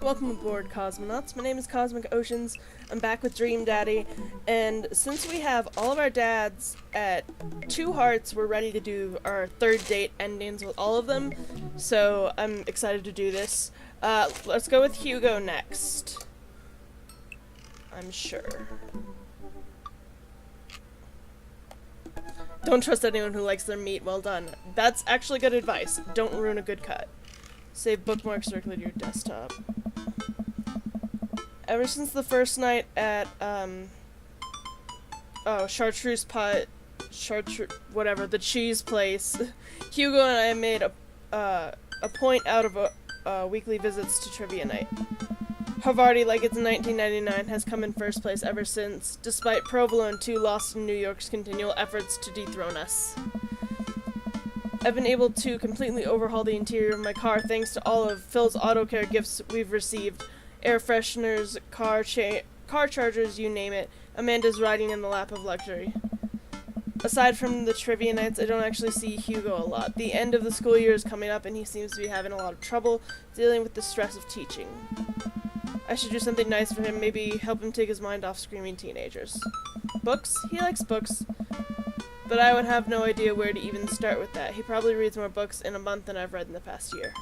Welcome aboard, cosmonauts. My name is Cosmic Oceans. I'm back with Dream Daddy, and since we have all of our dads at 2 hearts, we're ready to do our third date endings with all of them, so I'm excited to do this. Let's go with Hugo next. I'm sure. Don't trust anyone who likes their meat well done. That's actually good advice. Don't ruin a good cut. Save bookmarks directly to your desktop. Ever since the first night at, whatever, the cheese place, Hugo and I made a point out of weekly visits to trivia night. Havarti, like it's 1999, has come in first place ever since, despite Provolone 2 Lost in New York's continual efforts to dethrone us. I've been able to completely overhaul the interior of my car thanks to all of Phil's auto care gifts we've received. Air fresheners, car chargers, you name it. Amanda's riding in the lap of luxury. Aside from the trivia nights, I don't actually see Hugo a lot. The end of the school year is coming up and he seems to be having a lot of trouble dealing with the stress of teaching. I should do something nice for him, maybe help him take his mind off screaming teenagers. Books? He likes books. But I would have no idea where to even start with that. He probably reads more books in a month than I've read in the past year.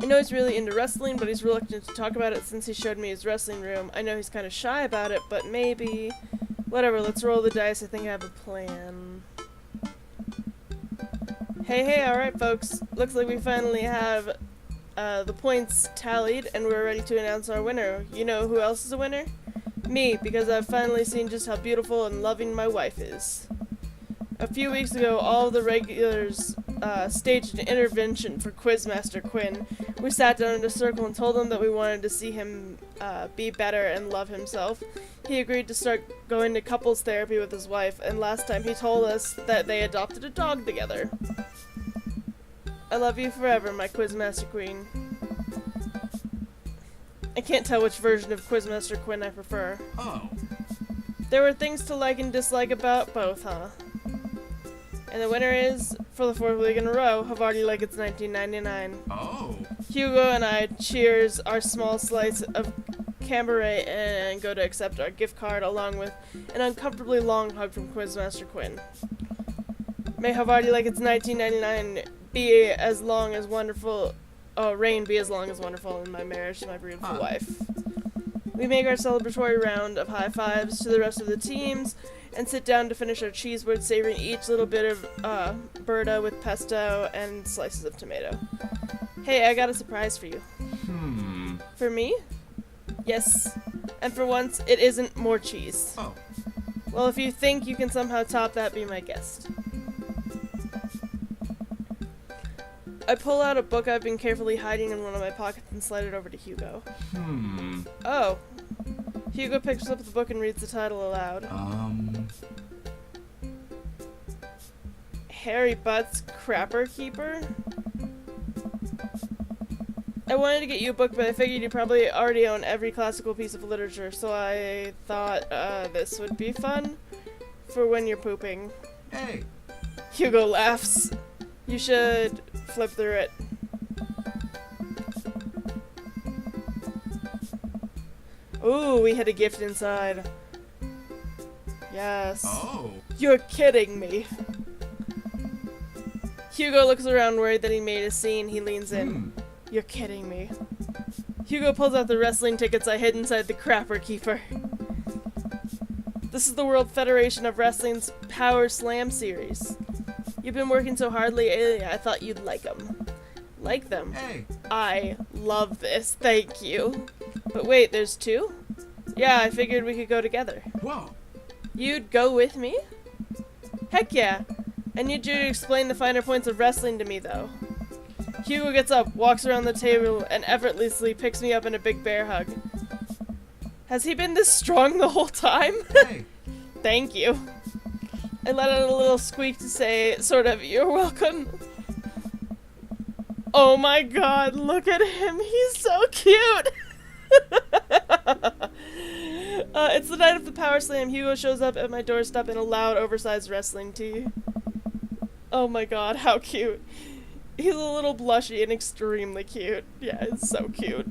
I know he's really into wrestling, but he's reluctant to talk about it since he showed me his wrestling room. I know he's kind of shy about it, but maybe... Whatever, let's roll the dice. I think I have a plan. Hey, alright folks. Looks like we finally have the points tallied, and we're ready to announce our winner. You know who else is a winner? Me, because I've finally seen just how beautiful and loving my wife is. A few weeks ago, all of the regulars staged an intervention for Quizmaster Quinn. We sat down in a circle and told him that we wanted to see him be better and love himself. He agreed to start going to couples therapy with his wife, and last time he told us that they adopted a dog together. I love you forever, my Quizmaster Queen. I can't tell which version of Quizmaster Quinn I prefer. Oh. There were things to like and dislike about both, huh? And the winner is, for the 4th week in a row, Havarti like it's 1999. Oh. Hugo and I cheers our small slice of Cambrai and go to accept our gift card along with an uncomfortably long hug from Quizmaster Quinn. May Havarti like it's 1999 be as long as wonderful... reign be as long as wonderful in my marriage to my beautiful wife. We make our celebratory round of high fives to the rest of the teams and sit down to finish our cheese board, savoring each little bit of burrata with pesto and slices of tomato. Hey, I got a surprise for you. For me? Yes. And for once, it isn't more cheese. Oh. Well, if you think you can somehow top that, be my guest. I pull out a book I've been carefully hiding in one of my pockets and slide it over to Hugo. Oh. Hugo picks up the book and reads the title aloud. Harry Butt's Crapper Keeper? I wanted to get you a book, but I figured you probably already own every classical piece of literature, so I thought, this would be fun for when you're pooping. Hey. Hugo laughs. You should flip through it. Ooh, we had a gift inside. Yes. Oh. You're kidding me. Hugo looks around worried that he made a scene. He leans in. You're kidding me. Hugo pulls out the wrestling tickets I hid inside the Crapper Keeper. This is the World Federation of Wrestling's Power Slam series. You've been working so hard lately, I thought you'd like them. Like them? Hey. I love this, thank you. But wait, there's 2? Yeah, I figured we could go together. Whoa. You'd go with me? Heck yeah. I need you to explain the finer points of wrestling to me, though. Hugo gets up, walks around the table, and effortlessly picks me up in a big bear hug. Has he been this strong the whole time? Hey. Thank you. I let out a little squeak to say, sort of, you're welcome. Oh my god, look at him. He's so cute. It's the night of the Power Slam. Hugo shows up at my doorstep in a loud, oversized wrestling tee. Oh my god, how cute. He's a little blushy and extremely cute. Yeah, it's so cute.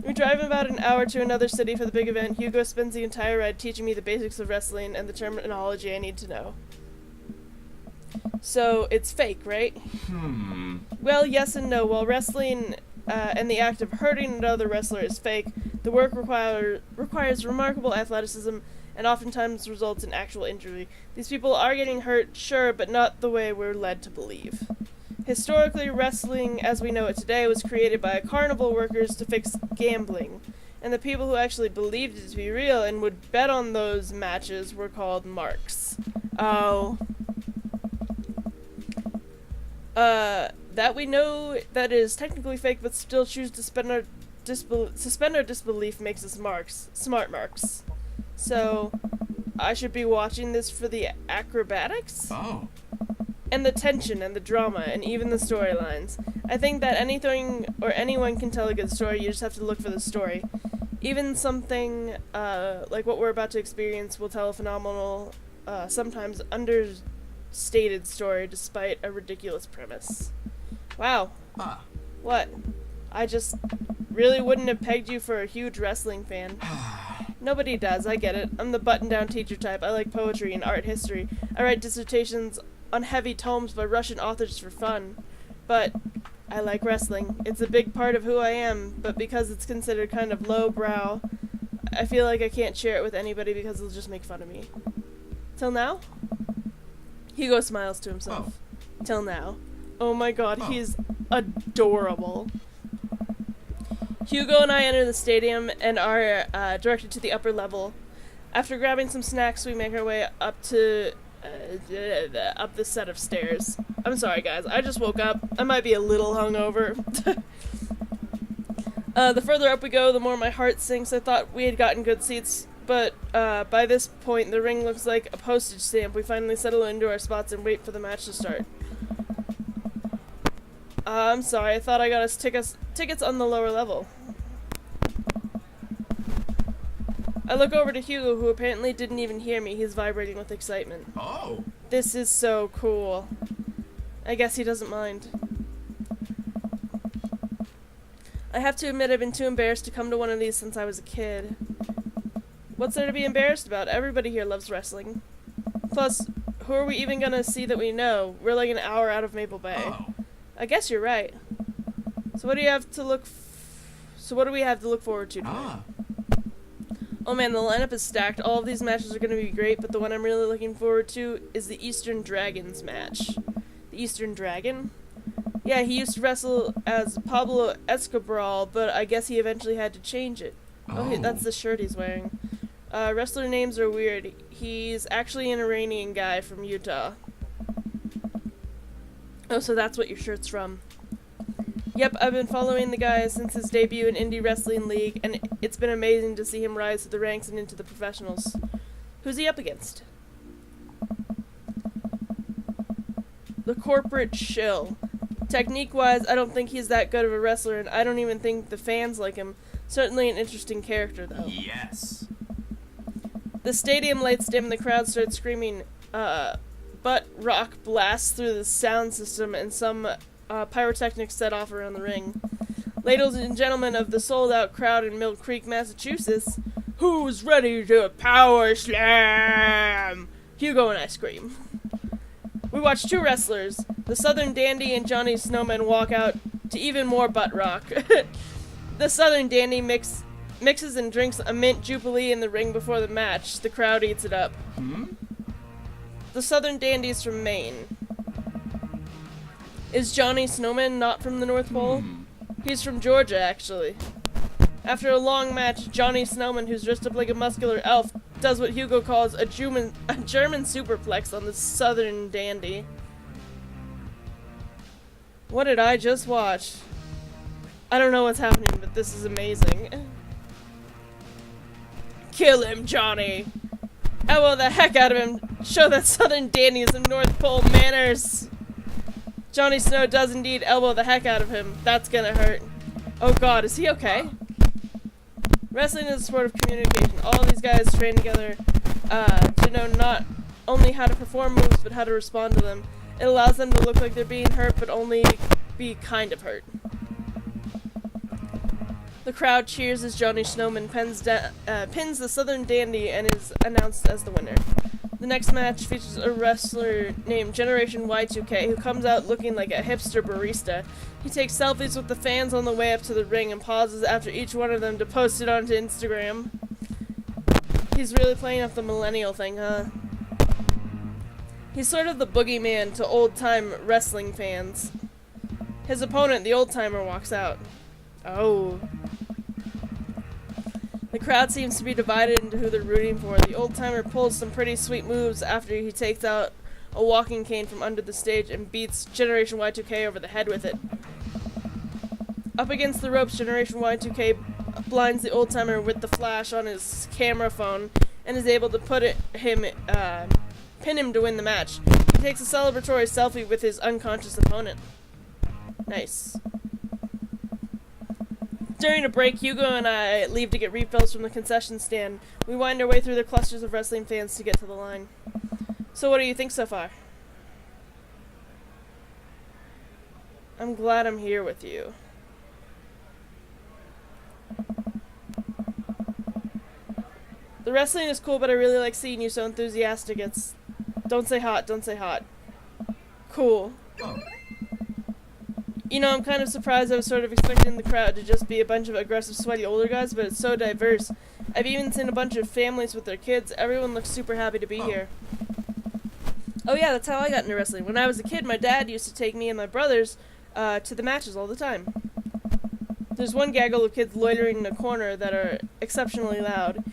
We drive about an hour to another city for the big event. Hugo spends the entire ride teaching me the basics of wrestling and the terminology I need to know. So, it's fake, right? Well, yes and no. While wrestling and the act of hurting another wrestler is fake, the work requires remarkable athleticism and oftentimes results in actual injury. These people are getting hurt, sure, but not the way we're led to believe. Historically, wrestling as we know it today was created by carnival workers to fix gambling, and the people who actually believed it to be real and would bet on those matches were called marks. Oh. That we know that is technically fake, but still choose to suspend our disbelief makes us marks. Smart marks. So, I should be watching this for the acrobatics? Oh. And the tension and the drama and even the storylines. I think that anything or anyone can tell a good story, you just have to look for the story. Even something like what we're about to experience will tell a phenomenal, sometimes understated story despite a ridiculous premise. Wow. What? I just really wouldn't have pegged you for a huge wrestling fan. Nobody does, I get it. I'm the button-down teacher type. I like poetry and art history. I write dissertations on heavy tomes by Russian authors for fun. But I like wrestling. It's a big part of who I am, but because it's considered kind of lowbrow, I feel like I can't share it with anybody because they'll just make fun of me. Till now? Hugo smiles to himself. Till now. Oh my god, he's adorable. Hugo and I enter the stadium and are directed to the upper level. After grabbing some snacks, we make our way up to up the set of stairs. I'm sorry, guys. I just woke up. I might be a little hungover. The further up we go, the more my heart sinks. I thought we had gotten good seats, but by this point, the ring looks like a postage stamp. We finally settle into our spots and wait for the match to start. I'm sorry. I thought I got us tickets on the lower level. I look over to Hugo, who apparently didn't even hear me. He's vibrating with excitement. Oh. This is so cool. I guess he doesn't mind. I have to admit I've been too embarrassed to come to one of these since I was a kid. What's there to be embarrassed about? Everybody here loves wrestling. Plus, who are we even gonna see that we know? We're like an hour out of Maple Bay. Oh. I guess you're right. So what do we have to look forward to tonight? Oh man, the lineup is stacked. All of these matches are going to be great, but the one I'm really looking forward to is the Eastern Dragons match. The Eastern Dragon? Yeah, he used to wrestle as Pablo Escobar, but I guess he eventually had to change it. Oh, that's the shirt he's wearing. Wrestler names are weird. He's actually an Iranian guy from Utah. Oh, so that's what your shirt's from. Yep, I've been following the guy since his debut in Indie Wrestling League, and it's been amazing to see him rise through the ranks and into the professionals. Who's he up against? The corporate shill. Technique-wise, I don't think he's that good of a wrestler, and I don't even think the fans like him. Certainly an interesting character, though. Yes. The stadium lights dim and the crowd starts screaming, butt rock blasts through the sound system, and some pyrotechnics set off around the ring. Ladies and gentlemen of the sold-out crowd in Mill Creek, Massachusetts, who's ready to power slam? Hugo and I scream. We watch two wrestlers, the Southern Dandy and Johnny Snowman, walk out to even more butt rock. The Southern Dandy mixes and drinks a mint Jubilee in the ring before the match. The crowd eats it up. The Southern Dandy's from Maine. Is Johnny Snowman not from the North Pole? He's from Georgia, actually. After a long match, Johnny Snowman, who's dressed up like a muscular elf, does what Hugo calls a German superplex on the Southern Dandy. What did I just watch? I don't know what's happening, but this is amazing. Kill him, Johnny! Elbow the heck out of him! Show that Southern Dandy some North Pole manners! Johnny Snow does indeed elbow the heck out of him. That's gonna hurt. Oh god, is he okay? Wrestling is a sport of communication. All these guys train together to know not only how to perform moves, but how to respond to them. It allows them to look like they're being hurt, but only be kind of hurt. The crowd cheers as Johnny Snowman pins the Southern Dandy and is announced as the winner. The next match features a wrestler named Generation Y2K who comes out looking like a hipster barista. He takes selfies with the fans on the way up to the ring and pauses after each one of them to post it onto Instagram. He's really playing up the millennial thing, huh? He's sort of the boogeyman to old-time wrestling fans. His opponent, the old-timer, walks out. Oh. The crowd seems to be divided into who they're rooting for. The old-timer pulls some pretty sweet moves after he takes out a walking cane from under the stage and beats Generation Y2K over the head with it. Up against the ropes, Generation Y2K blinds the old-timer with the flash on his camera phone and is able to pin him to win the match. He takes a celebratory selfie with his unconscious opponent. Nice. During a break, Hugo and I leave to get refills from the concession stand. We wind our way through the clusters of wrestling fans to get to the line. So what do you think so far? I'm glad I'm here with you. The wrestling is cool, but I really like seeing you so enthusiastic. It's... Don't say hot, don't say hot. Cool. You know, I'm kind of surprised. I was sort of expecting the crowd to just be a bunch of aggressive, sweaty older guys, but it's so diverse. I've even seen a bunch of families with their kids. Everyone looks super happy to be here. Oh yeah, that's how I got into wrestling. When I was a kid, my dad used to take me and my brothers to the matches all the time. There's one gaggle of kids loitering in a corner that are exceptionally loud.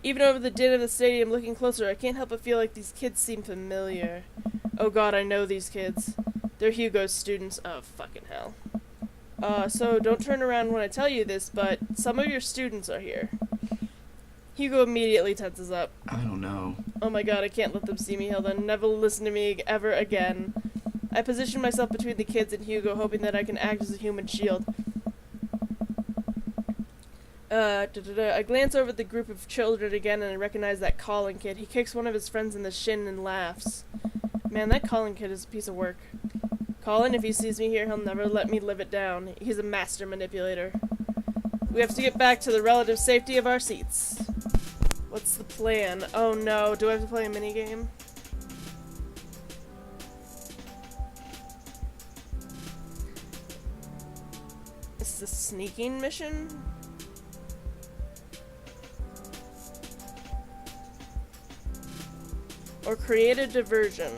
Even over the din of the stadium, looking closer, I can't help but feel like these kids seem familiar. Oh god, I know these kids. They're Hugo's students. Oh, fucking hell. So don't turn around when I tell you this, but some of your students are here. Hugo immediately tenses up. I don't know. Oh my god, I can't let them see me. He'll then never listen to me ever again. I position myself between the kids and Hugo, hoping that I can act as a human shield. I glance over the group of children again and I recognize that Colin kid. He kicks one of his friends in the shin and laughs. Man, that Colin kid is a piece of work. Colin, if he sees me here, he'll never let me live it down. He's a master manipulator. We have to get back to the relative safety of our seats. What's the plan? Oh no, do I have to play a minigame? Is this a sneaking mission? Or create a diversion?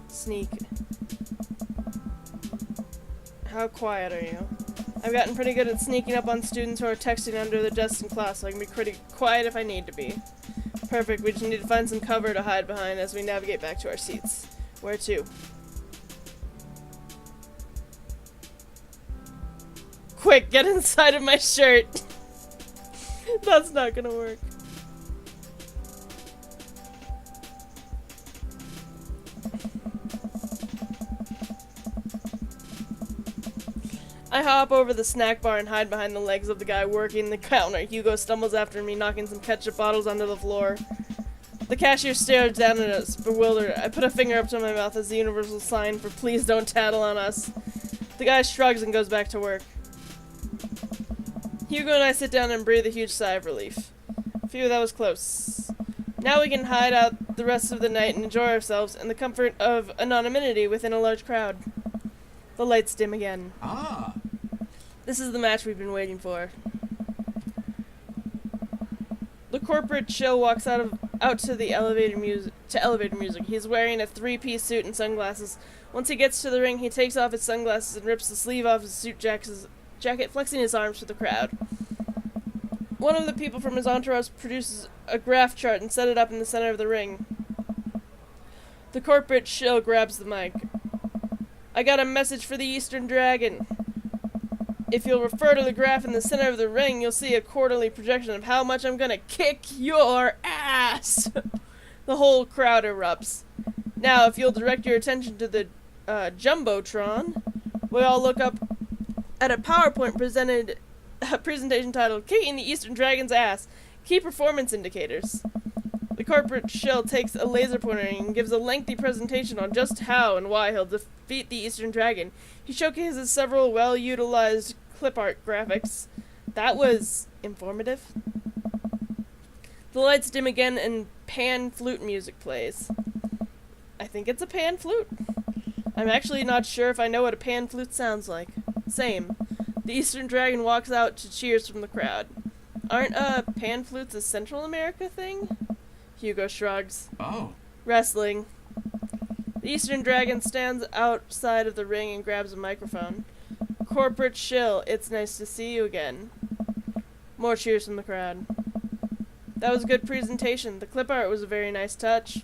Sneak. How quiet are you? I've gotten pretty good at sneaking up on students who are texting under their desks in class, so I can be pretty quiet if I need to be. Perfect, we just need to find some cover to hide behind as we navigate back to our seats. Where to? Quick, get inside of my shirt! That's not gonna work. I hop over the snack bar and hide behind the legs of the guy working the counter. Hugo stumbles after me, knocking some ketchup bottles onto the floor. The cashier stares down at us, bewildered. I put a finger up to my mouth as the universal sign for please don't tattle on us. The guy shrugs and goes back to work. Hugo and I sit down and breathe a huge sigh of relief. Phew, that was close. Now we can hide out the rest of the night and enjoy ourselves in the comfort of anonymity within a large crowd. The lights dim again. Ah! This is the match we've been waiting for. The corporate shill walks out to the elevator music. He's wearing a three-piece suit and sunglasses. Once he gets to the ring, he takes off his sunglasses and rips the sleeve off his suit jacket, flexing his arms for the crowd. One of the people from his entourage produces a graph chart and set it up in the center of the ring. The corporate shill grabs the mic. I got a message for the Eastern Dragon. If you'll refer to the graph in the center of the ring, you'll see a quarterly projection of how much I'm gonna kick your ass! The whole crowd erupts. Now, if you'll direct your attention to the Jumbotron, we all look up at a PowerPoint presentation titled Kicking the Eastern Dragon's Ass, Key Performance Indicators. The corporate shill takes a laser pointer and gives a lengthy presentation on just how and why he'll defeat the Eastern Dragon. He showcases several well-utilized clip art graphics. That was informative. The lights dim again and pan flute music plays. I think it's a pan flute. I'm actually not sure if I know what a pan flute sounds like. Same. The Eastern Dragon walks out to cheers from the crowd. Aren't pan flutes a Central America thing? Hugo shrugs. Oh. Wrestling. The Eastern Dragon stands outside of the ring and grabs a microphone. Corporate shill, it's nice to see you again. More cheers from the crowd. That was a good presentation. The clip art was a very nice touch.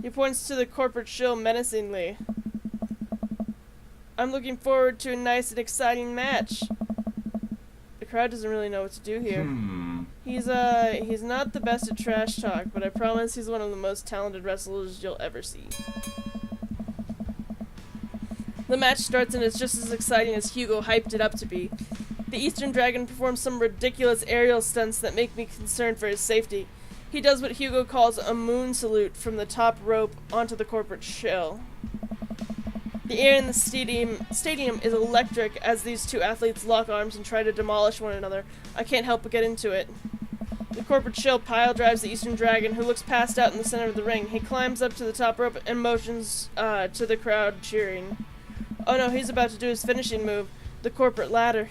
He points to the corporate shill menacingly. I'm looking forward to a nice and exciting match. The crowd doesn't really know what to do here. He's not the best at trash talk, but I promise he's one of the most talented wrestlers you'll ever see. The match starts and it's just as exciting as Hugo hyped it up to be. The Eastern Dragon performs some ridiculous aerial stunts that make me concerned for his safety. He does what Hugo calls a moon salute from the top rope onto the corporate shill. The air in the stadium is electric as these two athletes lock arms and try to demolish one another. I can't help but get into it. The corporate shill pile drives the Eastern Dragon, who looks passed out in the center of the ring. He climbs up to the top rope and motions to the crowd cheering. Oh no, he's about to do his finishing move, the corporate ladder.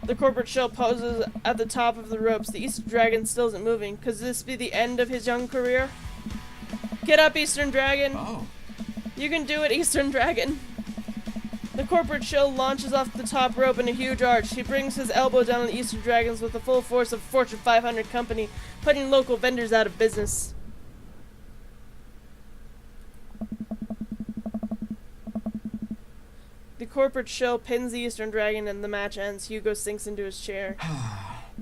The corporate shill poses at the top of the ropes. The Eastern Dragon still isn't moving. Could this be the end of his young career? Get up, Eastern Dragon! Oh. You can do it, Eastern Dragon! The corporate shill launches off the top rope in a huge arch. He brings his elbow down on the Eastern Dragons with the full force of Fortune 500 company, putting local vendors out of business. The corporate shill pins the Eastern Dragon and the match ends. Hugo sinks into his chair.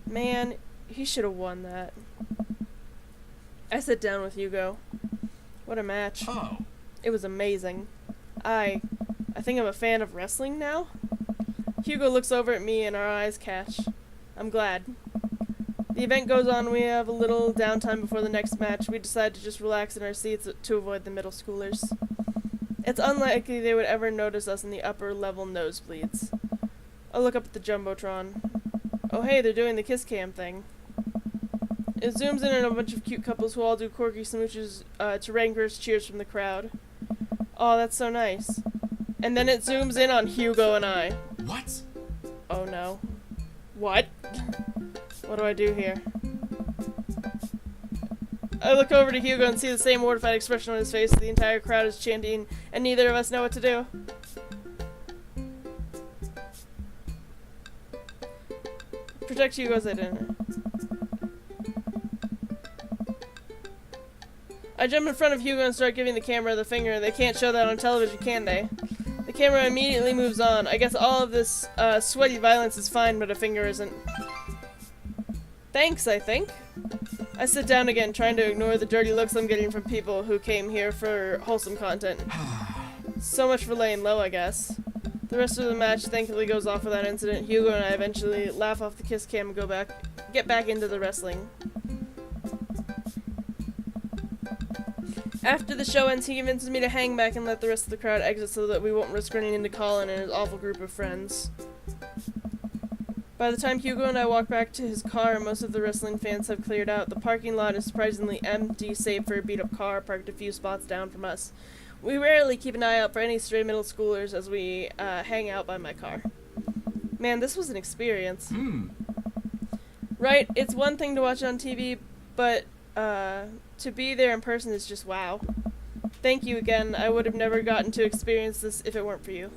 Man, he should have won that. I sit down with Hugo. What a match. Oh. It was amazing. I think I'm a fan of wrestling now. Hugo looks over at me and our eyes catch. I'm glad. The event goes on. We have a little downtime before the next match. We decide to just relax in our seats to avoid the middle schoolers. It's unlikely they would ever notice us in the upper level nosebleeds. I look up at the Jumbotron. Oh hey, they're doing the kiss cam thing. It zooms in on a bunch of cute couples who all do quirky smooches to rancorous cheers from the crowd. Oh, that's so nice. And then it zooms in on Hugo and I. What? Oh no. What? What do I do here? I look over to Hugo and see the same mortified expression on his face. The entire crowd is chanting, and neither of us know what to do. Protect Hugo's identity. I jump in front of Hugo and start giving the camera the finger. They can't show that on television, can they? The camera immediately moves on. I guess all of this sweaty violence is fine, but a finger isn't. Thanks, I think. I sit down again, trying to ignore the dirty looks I'm getting from people who came here for wholesome content. So much for laying low, I guess. The rest of the match thankfully goes off without incident. Hugo and I eventually laugh off the kiss cam and get back into the wrestling. After the show ends, he convinces me to hang back and let the rest of the crowd exit so that we won't risk running into Colin and his awful group of friends. By the time Hugo and I walk back to his car, most of the wrestling fans have cleared out. The parking lot is surprisingly empty, save for a beat-up car parked a few spots down from us. We rarely keep an eye out for any stray middle schoolers as we hang out by my car. Man, this was an experience. Right, it's one thing to watch on TV, but to be there in person is just wow. Thank you again. I would have never gotten to experience this if it weren't for you.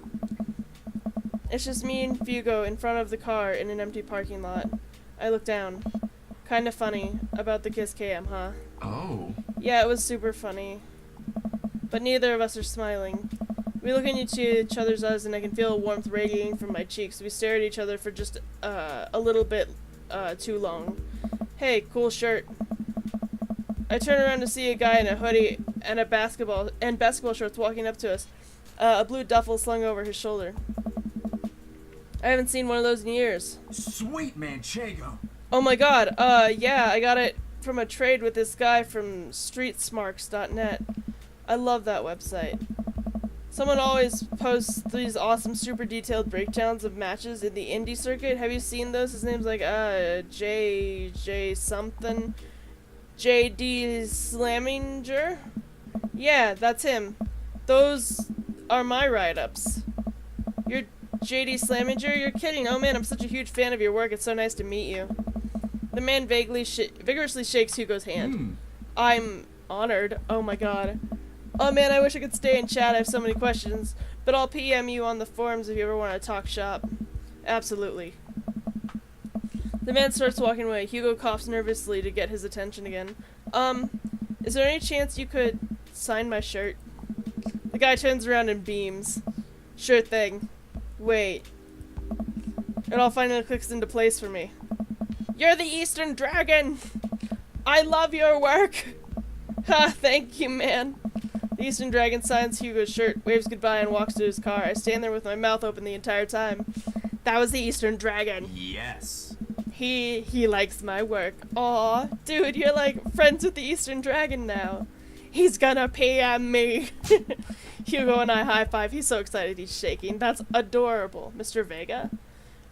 It's just me and Hugo in front of the car in an empty parking lot. I look down. Kinda funny about the kiss cam, huh? Oh. Yeah, it was super funny. But neither of us are smiling. We look into each other's eyes and I can feel warmth radiating from my cheeks. We stare at each other for just a little bit too long. Hey, cool shirt. I turn around to see a guy in a hoodie and basketball shorts walking up to us. A blue duffel slung over his shoulder. I haven't seen one of those in years. Sweet Manchego. Oh my god, yeah, I got it from a trade with this guy from streetsmarks.net. I love that website. Someone always posts these awesome, super detailed breakdowns of matches in the indie circuit. Have you seen those? His name's like, J something. J.D. Slaminger? Yeah, that's him. Those are my write-ups. You're J.D. Slaminger? You're kidding. Oh man, I'm such a huge fan of your work. It's so nice to meet you. The man vigorously shakes Hugo's hand. I'm honored. Oh my god. Oh man, I wish I could stay and chat. I have so many questions. But I'll PM you on the forums if you ever want to talk shop. Absolutely. The man starts walking away. Hugo coughs nervously to get his attention again. Is there any chance you could sign my shirt? The guy turns around and beams. Sure thing. Wait. It all finally clicks into place for me. You're the Eastern Dragon! I love your work! Ha, thank you, man. The Eastern Dragon signs Hugo's shirt, waves goodbye, and walks to his car. I stand there with my mouth open the entire time. That was the Eastern Dragon. Yes. He likes my work. Aw, dude, you're like friends with the Eastern Dragon now. He's gonna PM me. Hugo and I high five. He's so excited he's shaking. That's adorable. Mr. Vega?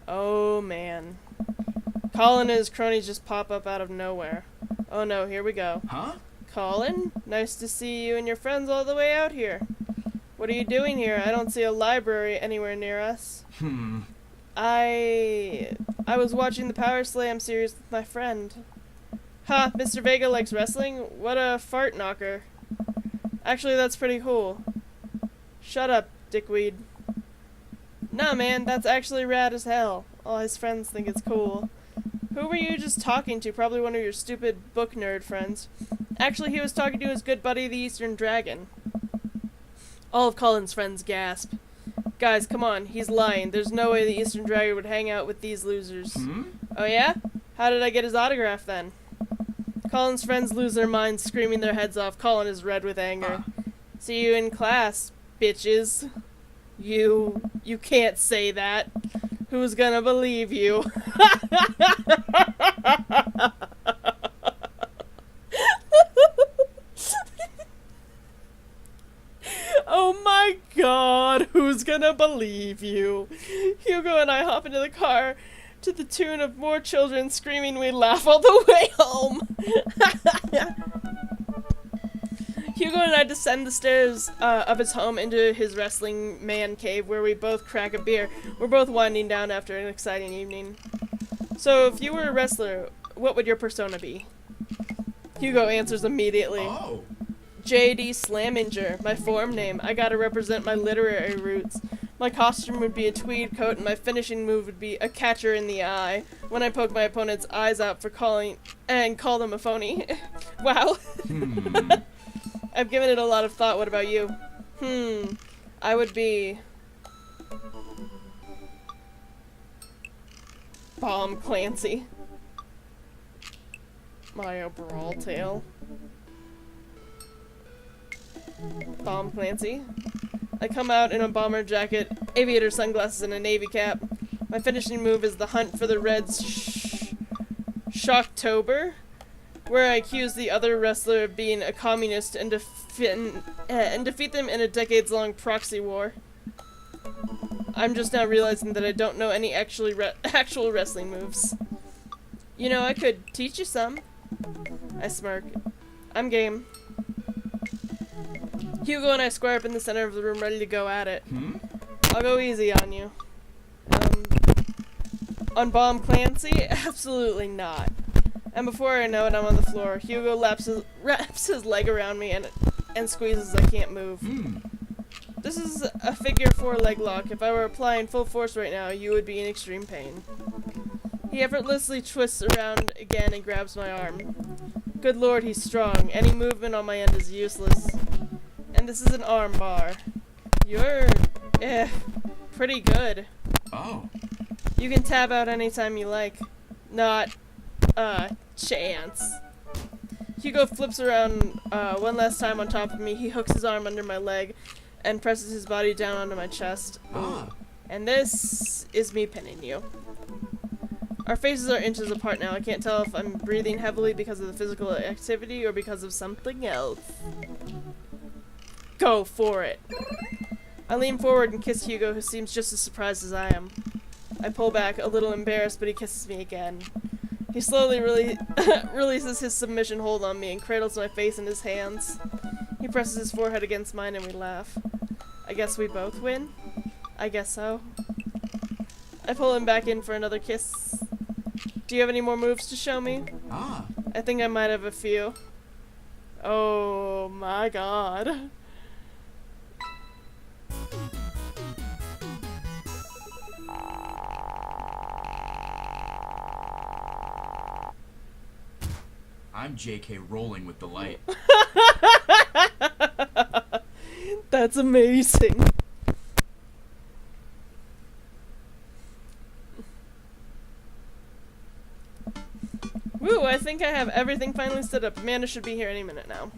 Oh, man. Colin and his cronies just pop up out of nowhere. Oh no, here we go. Huh? Colin, nice to see you and your friends all the way out here. What are you doing here? I don't see a library anywhere near us. I was watching the Power Slam series with my friend. Ha, Mr. Vega likes wrestling? What a fart knocker. Actually, that's pretty cool. Shut up, dickweed. Nah, man, that's actually rad as hell. All his friends think it's cool. Who were you just talking to? Probably one of your stupid book nerd friends. Actually, he was talking to his good buddy, the Eastern Dragon. All of Colin's friends gasp. Guys, come on, he's lying. There's no way the Eastern Dragon would hang out with these losers. Oh yeah? How did I get his autograph then? Colin's friends lose their minds, screaming their heads off. Colin is red with anger. See you in class, bitches. You can't say that. Who's gonna believe you? Oh my god, who's gonna believe you? Hugo and I hop into the car to the tune of more children screaming. We laugh all the way home. Hugo and I descend the stairs of his home into his wrestling man cave where we both crack a beer. We're both winding down after an exciting evening. So if you were a wrestler, what would your persona be? Hugo answers immediately. Oh. J.D. Slaminger, my form name. I gotta represent my literary roots. My costume would be a tweed coat, and my finishing move would be a catcher in the eye, when I poke my opponent's eyes out for calling and call them a phony. Wow. I've given it a lot of thought. What about you? I would be Bomb Clancy. Mario Brawl Tail. Bomb Clancy. I come out in a bomber jacket, aviator sunglasses, and a navy cap. My finishing move is the hunt for the Reds Shocktober, where I accuse the other wrestler of being a communist and defeat them in a decades-long proxy war. I'm just now realizing that I don't know any actual wrestling moves. You know, I could teach you some. I smirk. I'm game. Hugo and I square up in the center of the room, ready to go at it. I'll go easy on you. On Bomb Clancy? Absolutely not. And before I know it, I'm on the floor. Hugo wraps his leg around me and squeezes. I can't move. This is a figure 4 leg lock. If I were applying full force right now, you would be in extreme pain. He effortlessly twists around again and grabs my arm. Good lord, he's strong. Any movement on my end is useless. And this is an arm bar. You're, pretty good. Oh. You can tab out anytime you like. Not a chance. Hugo flips around one last time on top of me. He hooks his arm under my leg and presses his body down onto my chest. And this is me pinning you. Our faces are inches apart now. I can't tell if I'm breathing heavily because of the physical activity or because of something else. Go for it. I lean forward and kiss Hugo, who seems just as surprised as I am. I pull back, a little embarrassed, but he kisses me again. He slowly releases his submission hold on me and cradles my face in his hands. He presses his forehead against mine and we laugh. I guess we both win? I guess so. I pull him back in for another kiss. Do you have any more moves to show me? Ah. I think I might have a few. Oh my god. I'm JK rolling with delight. That's amazing. Woo, I think I have everything finally set up. Amanda should be here any minute now.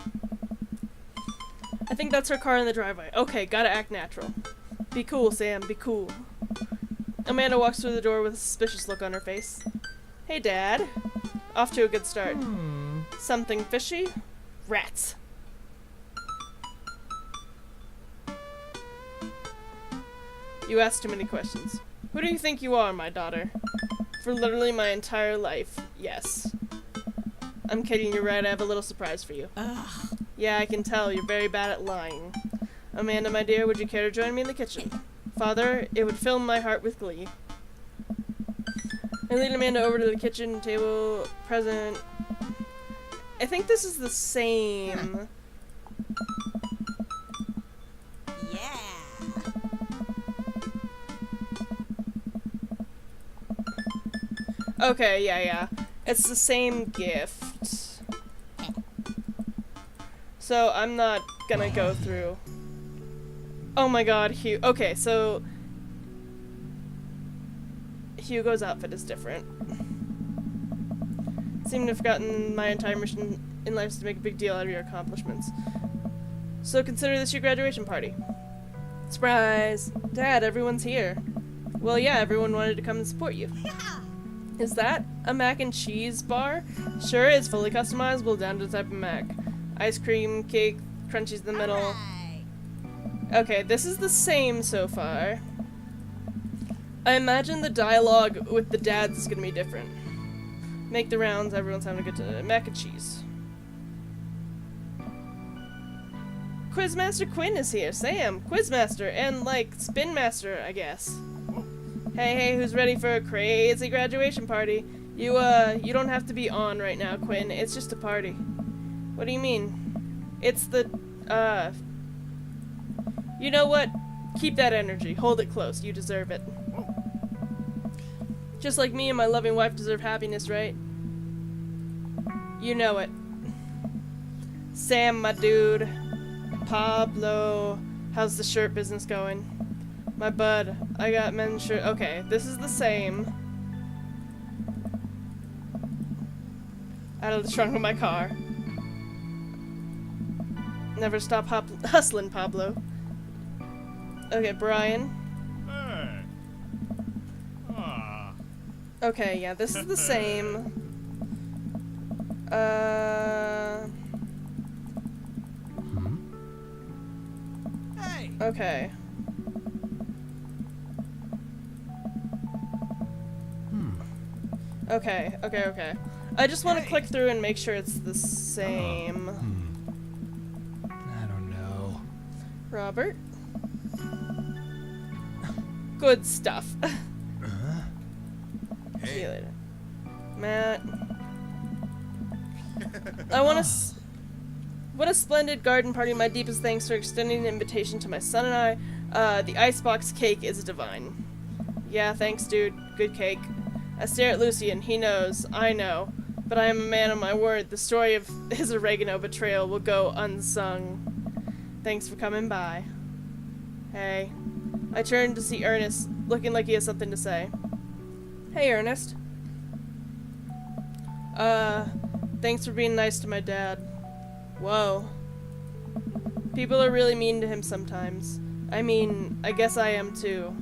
I think that's her car in the driveway. Okay, gotta act natural. Be cool, Sam, be cool. Amanda walks through the door with a suspicious look on her face. Hey, Dad. Off to a good start. Something fishy? Rats. You ask too many questions. Who do you think you are, my daughter? For literally my entire life, yes. I'm kidding, you're right, I have a little surprise for you. Ugh. Yeah, I can tell, you're very bad at lying. Amanda, my dear, would you care to join me in the kitchen? Father, it would fill my heart with glee. I lead Amanda over to the kitchen table, present. I think this is the same. Yeah. Okay, yeah. It's the same gift. So I'm not gonna go through. Oh my god, okay, so Hugo's outfit is different. Seem to have forgotten my entire mission in life is to make a big deal out of your accomplishments. So consider this your graduation party. Surprise! Dad, everyone's here. Well, yeah, everyone wanted to come and support you. Is that a mac and cheese bar? Sure, it's fully customizable down to the type of mac. Ice cream, cake, crunchies in the middle. Alright. Okay, this is the same so far. I imagine the dialogue with the dads is gonna be different. Make the rounds, everyone's having a good time. Mac and cheese. Quizmaster Quinn is here. Sam, Quizmaster, and like Spin Master, I guess. Hey, who's ready for a crazy graduation party? You don't have to be on right now, Quinn. It's just a party. What do you mean? It's the, you know what? Keep that energy. Hold it close. You deserve it. Just like me and my loving wife deserve happiness, right? You know it. Sam, my dude. Pablo. How's the shirt business going? My bud. I got men's shirt. Okay, this is the same. Out of the trunk of my car. Never stop hustling, Pablo. Okay, Brian. Hey. Ah. Okay, yeah, this is the same. Hey. Okay. Okay. I just want to click through and make sure it's the same. I don't know. Robert? Good stuff. See you later. Matt. What a splendid garden party. My deepest thanks for extending the invitation to my son and I. The icebox cake is divine. Yeah, thanks, dude. Good cake. I stare at Lucian. He knows. I know. But I am a man of my word. The story of his oregano betrayal will go unsung. Thanks for coming by. Hey. I turn to see Ernest, looking like he has something to say. Hey, Ernest. Thanks for being nice to my dad. Whoa. People are really mean to him sometimes. I mean, I guess I am too.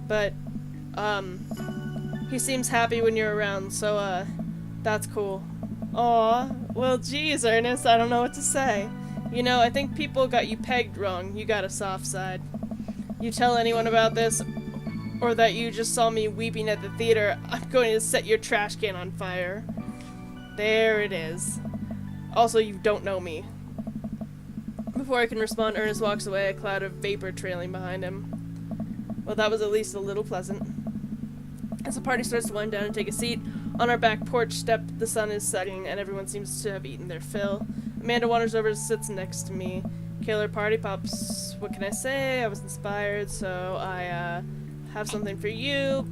But, He seems happy when you're around, so, that's cool. Aw, well, geez, Ernest, I don't know what to say. You know, I think people got you pegged wrong. You got a soft side. You tell anyone about this, or that you just saw me weeping at the theater, I'm going to set your trash can on fire. There it is. Also, you don't know me. Before I can respond, Ernest walks away, a cloud of vapor trailing behind him. Well, that was at least a little pleasant. As the party starts to wind down and take a seat, on our back porch step, the sun is setting, and everyone seems to have eaten their fill. Amanda wanders over and sits next to me. Killer party pops. What can I say? I was inspired, so I, have something for you.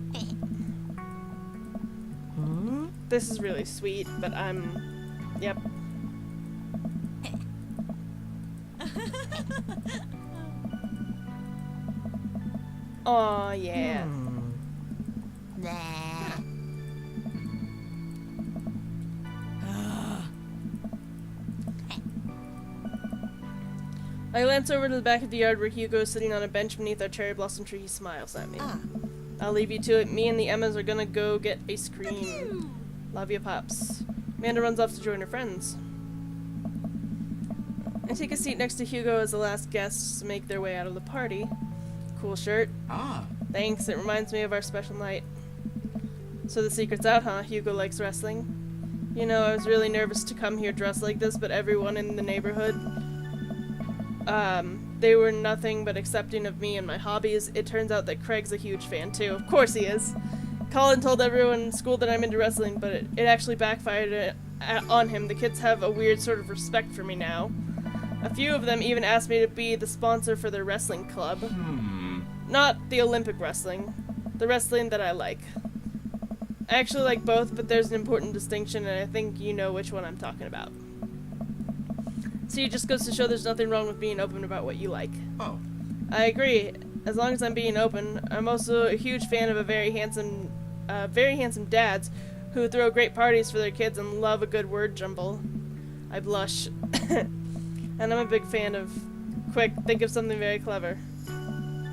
This is really sweet, but yep. Aw, yeah. Nah. I glance over to the back of the yard where Hugo is sitting on a bench beneath our cherry blossom tree. He smiles at me. I'll leave you to it. Me and the Emmas are gonna go get ice cream. Love you, Pops. Amanda runs off to join her friends. I take a seat next to Hugo as the last guests make their way out of the party. Cool shirt. Ah, Thanks, it reminds me of our special night. So the secret's out, huh? Hugo likes wrestling. You know, I was really nervous to come here dressed like this, but everyone in the neighborhood, they were nothing but accepting of me and my hobbies. It turns out that Craig's a huge fan too. Of course he is. Colin told everyone in school that I'm into wrestling, but it actually backfired on him. The kids have a weird sort of respect for me now. A few of them even asked me to be the sponsor for their wrestling club. Not the Olympic wrestling. The wrestling that I like. I actually like both, but there's an important distinction, and I think you know which one I'm talking about. See, it just goes to show there's nothing wrong with being open about what you like. oh. I agree. As long as I'm being open. I'm also a huge fan of very handsome dads who throw great parties for their kids and love a good word jumble. I blush. And I'm a big fan of... Quick, think of something very clever.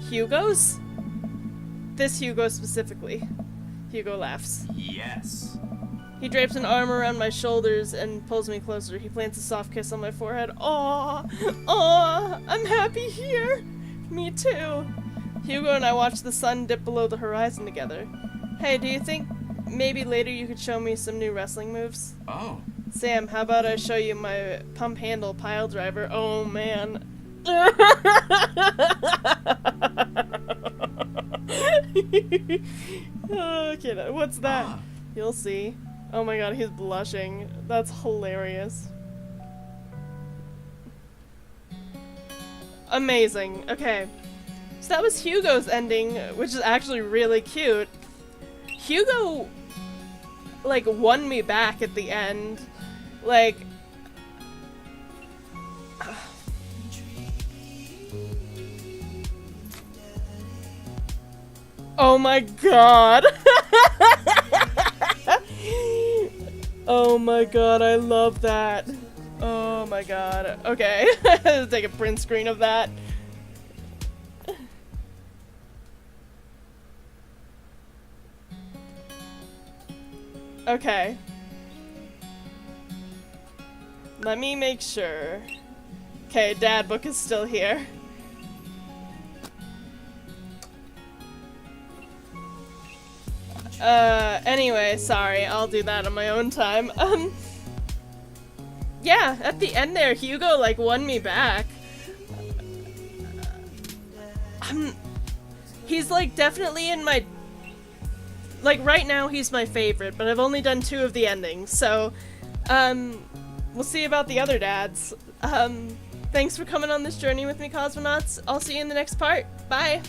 Hugo's? This Hugo specifically. Hugo laughs. Yes. He drapes an arm around my shoulders and pulls me closer. He plants a soft kiss on my forehead. Aw! Aw! I'm happy here! Me too. Hugo and I watch the sun dip below the horizon together. Hey, do you think maybe later you could show me some new wrestling moves? Oh. Sam, how about I show you my pump handle pile driver? Oh, man. Okay, what's that? Ah. You'll see. Oh my god, he's blushing. That's hilarious. Amazing. Okay. So that was Hugo's ending, which is actually really cute. Hugo, like, won me back at the end. Like... Oh my god! Oh my god, I love that. Oh my god. Okay, let's take a print screen of that. Okay. Let me make sure. Okay, Dad Book is still here. Anyway, sorry, I'll do that on my own time. Yeah, at the end there, Hugo, like, won me back. He's, like, definitely in my... Like, right now, he's my favorite, but I've only done 2 of the endings, so, we'll see about the other dads. Thanks for coming on this journey with me, cosmonauts. I'll see you in the next part. Bye!